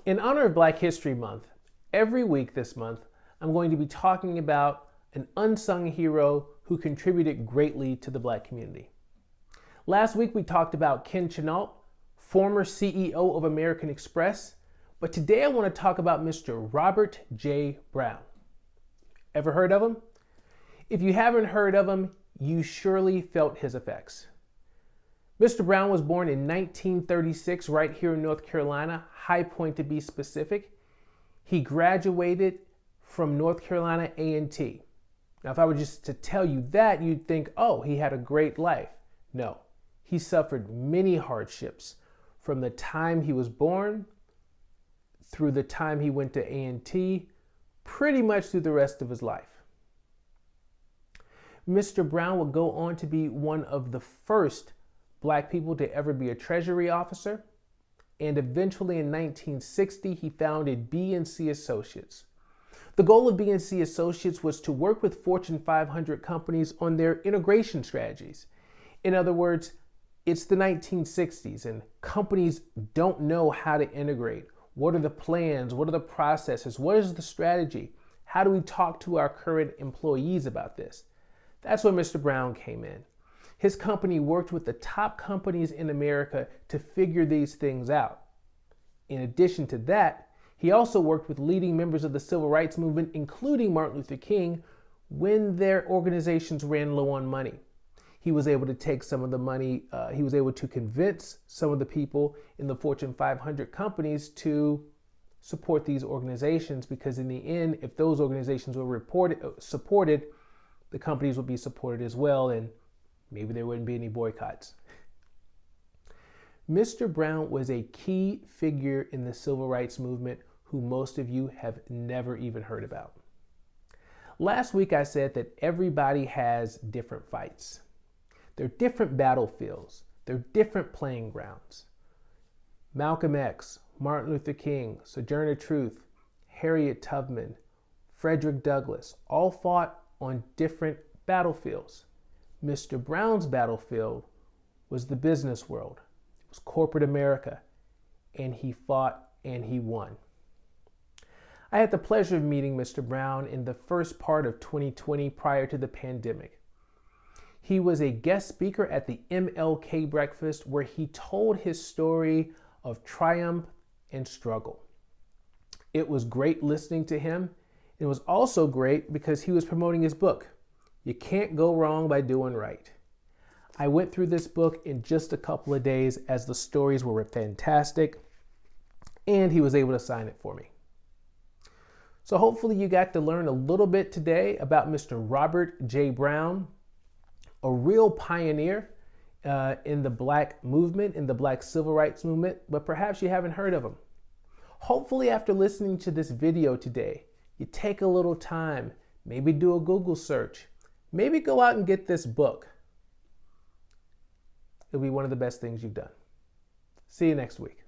In honor of Black History Month, every week this month, I'm going to be talking about an unsung hero who contributed greatly to the Black community. Last week we talked about Ken Chenault, former CEO of American Express, but today I want to talk about Mr. Robert J. Brown. Ever heard of him? If you haven't heard of him, you surely felt his effects. Mr. Brown was born in 1936 right here in North Carolina, High Point to be specific. He graduated from North Carolina A&T. Now, if I were just to tell you that, you'd think, oh, he had a great life. No, he suffered many hardships from the time he was born through the time he went to A&T, pretty much through the rest of his life. Mr. Brown would go on to be one of the first Black people to ever be a Treasury officer, and eventually in 1960 he founded B&C Associates. The goal of B&C Associates was to work with Fortune 500 companies on their integration strategies. In other words, it's the 1960s and companies don't know how to integrate. What are the plans? What are the processes? What is the strategy? How do we talk to our current employees about this? That's when Mr. Brown came in. His company worked with the top companies in America to figure these things out. In addition to that, he also worked with leading members of the Civil Rights Movement, including Martin Luther King, when their organizations ran low on money. He was able to take some of the money, he was able to convince some of the people in the Fortune 500 companies to support these organizations, because in the end, if those organizations were supported, the companies would be supported as well, and maybe there wouldn't be any boycotts. Mr. Brown was a key figure in the Civil Rights Movement who most of you have never even heard about. Last week I said that everybody has different fights. They're different battlefields. They're different playing grounds. Malcolm X, Martin Luther King, Sojourner Truth, Harriet Tubman, Frederick Douglass all fought on different battlefields. Mr. Brown's battlefield was the business world. It was corporate America, and he fought and he won. I had the pleasure of meeting Mr. Brown in the first part of 2020 prior to the pandemic. He was a guest speaker at the MLK breakfast where he told his story of triumph and struggle. It was great listening to him. It was also great because he was promoting his book, You Can't Go Wrong by Doing Right. I went through this book in just a couple of days as the stories were fantastic, and he was able to sign it for me. So hopefully you got to learn a little bit today about Mr. Robert J. Brown, a real pioneer in the Black movement, in the Black Civil Rights Movement, but perhaps you haven't heard of him. Hopefully after listening to this video today, you take a little time, maybe do a Google search, maybe go out and get this book. It'll be one of the best things you've done. See you next week.